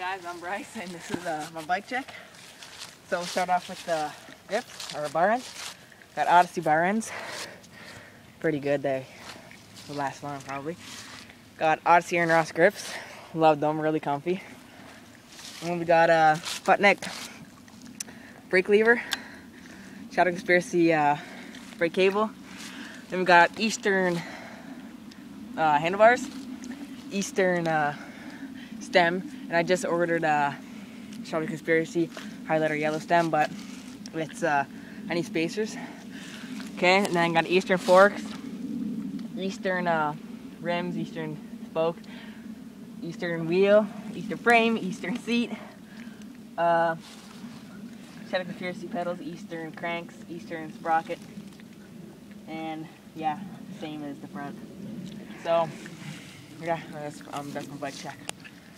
guys, I'm Bryce and this is my bike check. So we'll start off with the grips, or bar ends. Got Odyssey bar ends. Pretty good, they will last long probably. Got Odyssey and Ross grips. Love them, really comfy. And then we got a butt neck brake lever. Shadow Conspiracy brake cable. Then we got Eastern handlebars. Eastern stem, and I just ordered a Shadow Conspiracy highlighter yellow stem, but it's I need spacers. Okay, and then I got Eastern forks, Eastern rims, Eastern spoke, Eastern wheel, Eastern frame, Eastern seat, Shadow Conspiracy pedals, Eastern cranks, Eastern sprocket, and yeah, same as the front. So yeah, that's my bike check.